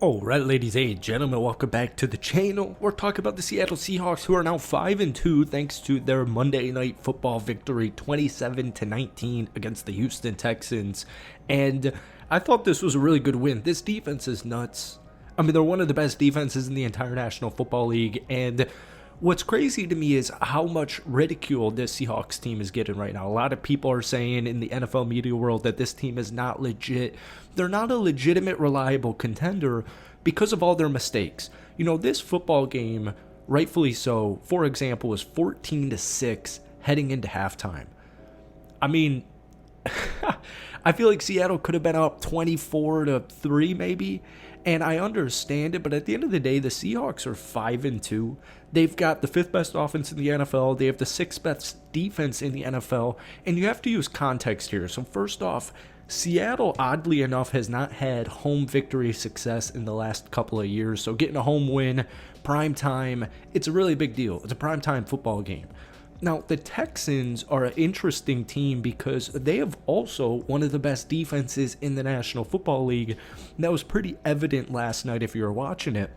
Alright, ladies and gentlemen, welcome back to the channel. We're talking about the Seattle Seahawks, who are now 5-2 thanks to their Monday Night Football victory 27-19 against the Houston Texans. And I thought this was a really good win. This defense is nuts. I mean, they're one of the best defenses in the entire National Football League, and what's crazy to me is how much ridicule this Seahawks team is getting right now. A lot of people are saying in the NFL media world that this team is not legit. They're not a legitimate, reliable contender because of all their mistakes. You know, this football game, rightfully so, for example, was 14-6 heading into halftime. I mean, I feel like Seattle could have been up 24-3 maybe, and I understand it, but at the end of the day, the Seahawks are 5-2. They've got the 5th best offense in the NFL. They have the 6th best defense in the NFL, and you have to use context here. So first off, Seattle, oddly enough, has not had home victory success in the last couple of years. So getting a home win, prime time, it's a really big deal. It's a prime time football game. Now, the Texans are an interesting team because they have also one of the best defenses in the National Football League. That was pretty evident last night if you were watching it.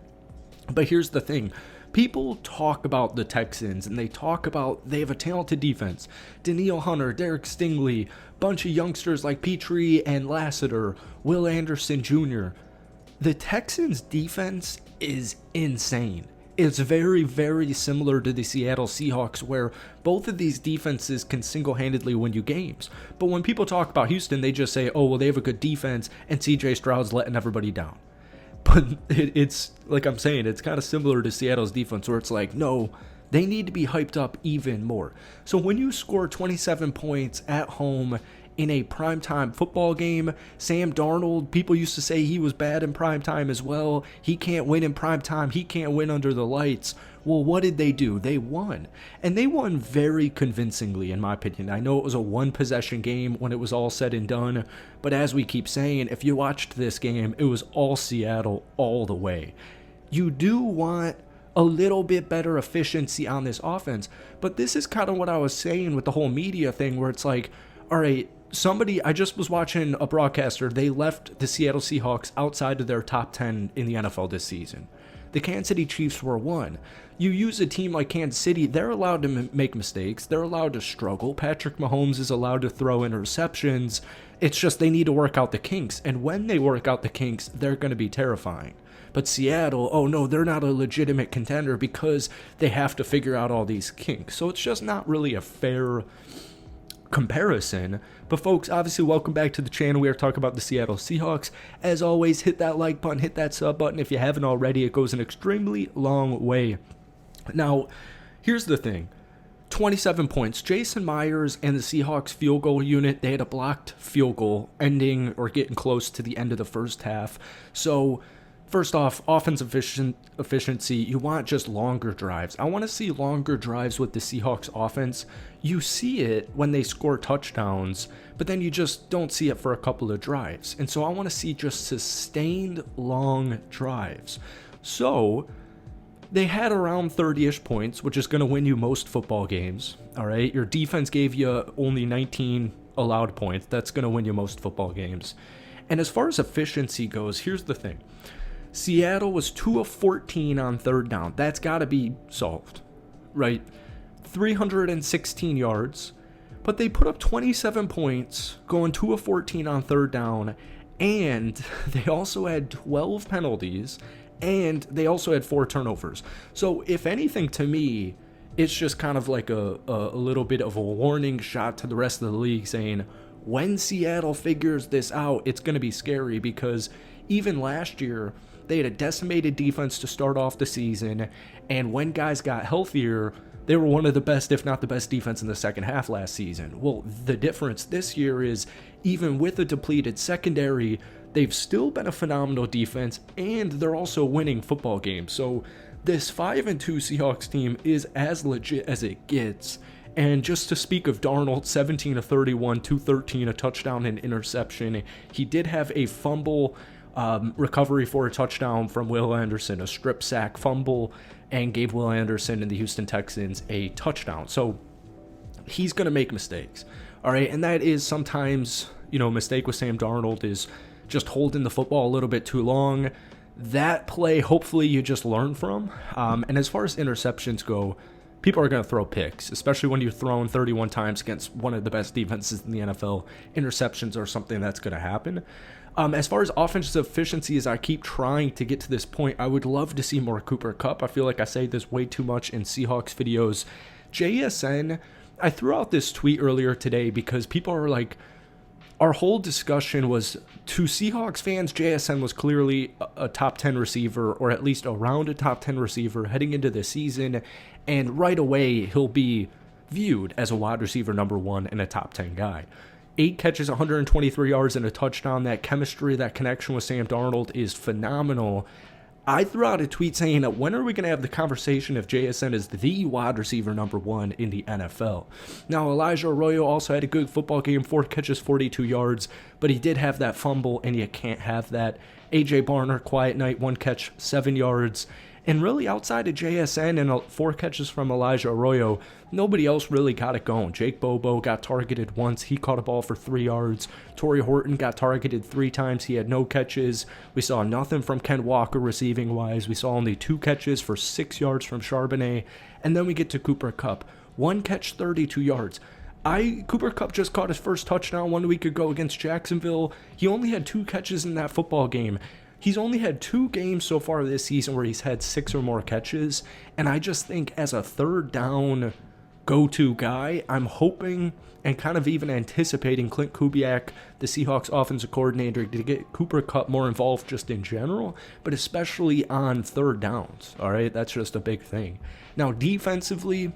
But here's the thing. People talk about the Texans, and they talk about they have a talented defense. Danielle Hunter, Derek Stingley, bunch of youngsters like Petrie and Lassiter, Will Anderson Jr. The Texans' defense is insane. It's very, very similar to the Seattle Seahawks, where both of these defenses can single-handedly win you games. But when people talk about Houston, they just say, oh, well, they have a good defense, and CJ Stroud's letting everybody down. But it's, like I'm saying, it's kind of similar to Seattle's defense, where it's like, no, they need to be hyped up even more. So when you score 27 points at home in a primetime football game, Sam Darnold, people used to say he was bad in primetime as well. He can't win in primetime. He can't win under the lights. Well, what did they do? They won. And they won very convincingly, in my opinion. I know it was a one-possession game when it was all said and done, but as we keep saying, if you watched this game, it was all Seattle all the way. You do want a little bit better efficiency on this offense, but this is kind of what I was saying with the whole media thing, where it's like, all right, I just was watching a broadcaster, they left the Seattle Seahawks outside of their top 10 in the NFL this season. The Kansas City Chiefs were one. You use a team like Kansas City, they're allowed to make mistakes, they're allowed to struggle. Patrick Mahomes is allowed to throw interceptions. It's just they need to work out the kinks, and when they work out the kinks, they're going to be terrifying. But Seattle, oh no, they're not a legitimate contender because they have to figure out all these kinks. So it's just not really a fair comparison. But folks, obviously, welcome back to the channel. We are talking about the Seattle Seahawks. As always, hit that like button, hit that sub button if you haven't already. It goes an extremely long way. Now, here's the thing. 27 points. Jason Myers and the Seahawks field goal unit, they had a blocked field goal ending or getting close to the end of the first half. So first off, offensive efficiency, you want just longer drives. I want to see longer drives with the Seahawks offense. You see it when they score touchdowns, but then you just don't see it for a couple of drives. And so I want to see just sustained long drives. So they had around 30-ish points, which is going to win you most football games. All right, your defense gave you only 19 allowed points. That's going to win you most football games. And as far as efficiency goes, here's the thing. Seattle was 2 of 14 on third down. That's got to be solved, right? 316 yards, but they put up 27 points, going 2 of 14 on third down, and they also had 12 penalties, and they also had 4 turnovers. So if anything, to me, it's just kind of like a little bit of a warning shot to the rest of the league saying, when Seattle figures this out, it's going to be scary, because even last year, they had a decimated defense to start off the season, and when guys got healthier, they were one of the best, if not the best, defense in the second half last season. Well, the difference this year is, even with a depleted secondary, they've still been a phenomenal defense, and they're also winning football games. So this 5-2 Seahawks team is as legit as it gets. And just to speak of Darnold, 17 of 31, 213, a touchdown and interception. He did have a fumble recovery for a touchdown from Will Anderson, a strip sack fumble, and gave Will Anderson and the Houston Texans a touchdown. So he's going to make mistakes. All right, and that is sometimes, mistake with Sam Darnold is just holding the football a little bit too long. that play, hopefully you just learn from. And as far as interceptions go, people are going to throw picks, especially when you're thrown 31 times against one of the best defenses in the NFL. Interceptions are something that's going to happen. As far as offensive efficiency, as I keep trying to get to this point, I would love to see more Cooper Kupp. I feel like I say this way too much in Seahawks videos. JSN, I threw out this tweet earlier today because people are like, our whole discussion was, to Seahawks fans, JSN was clearly a top 10 receiver, or at least around a top 10 receiver heading into the season, and right away he'll be viewed as a wide receiver number 1 and a top 10 guy. 8 catches, 123 yards, and a touchdown. That chemistry, that connection with Sam Darnold is phenomenal. I threw out a tweet saying, when are we going to have the conversation if JSN is the wide receiver number 1 in the NFL? Now, Elijah Arroyo also had a good football game, 4 catches, 42 yards, but he did have that fumble, and you can't have that. A.J. Barner, quiet night, 1 catch, 7 yards. And really, outside of JSN and 4 catches from Elijah Arroyo, nobody else really got it going. Jake Bobo got targeted once. He caught a ball for 3 yards. Torrey Horton got targeted 3 times. He had no catches. We saw nothing from Ken Walker receiving-wise. We saw only 2 catches for 6 yards from Charbonnet. And then we get to Cooper Kupp. 1 catch, 32 yards. Cooper Kupp just caught his first touchdown 1 week ago against Jacksonville. He only had 2 catches in that football game. He's only had 2 games so far this season where he's had 6 or more catches, and I just think as a third down go-to guy, I'm hoping and kind of even anticipating Clint Kubiak, the Seahawks offensive coordinator, to get Cooper Kupp more involved just in general, but especially on third downs, all right? That's just a big thing. Now, defensively,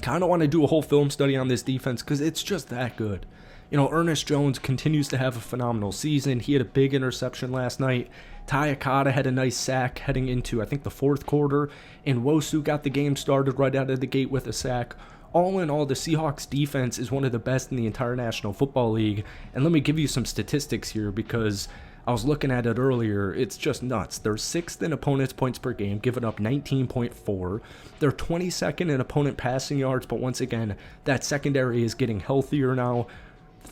kind of want to do a whole film study on this defense because it's just that good. You know, Ernest Jones continues to have a phenomenal season. He had a big interception last night. Ty Akata had a nice sack heading into, I think, the 4th quarter. And Wosu got the game started right out of the gate with a sack. All in all, the Seahawks defense is one of the best in the entire National Football League. And let me give you some statistics here because I was looking at it earlier. It's just nuts. They're 6th in opponents' points per game, giving up 19.4. They're 22nd in opponent passing yards, but once again, that secondary is getting healthier now.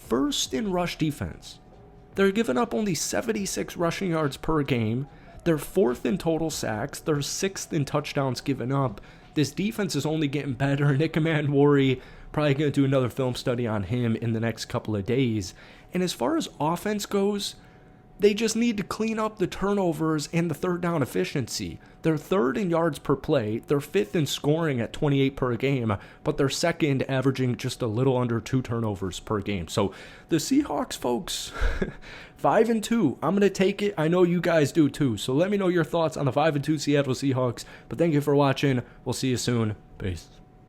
1st in rush defense. They're giving up only 76 rushing yards per game. They're 4th in total sacks. They're 6th in touchdowns given up. This defense is only getting better. Nick Worry, probably going to do another film study on him in the next couple of days. And as far as offense goes, they just need to clean up the turnovers and the third down efficiency. They're 3rd in yards per play. They're 5th in scoring at 28 per game, but they're 2nd, averaging just a little under 2 turnovers per game. So the Seahawks, folks, 5-2. I'm going to take it. I know you guys do too. So let me know your thoughts on the 5-2 Seattle Seahawks. But thank you for watching. We'll see you soon. Peace.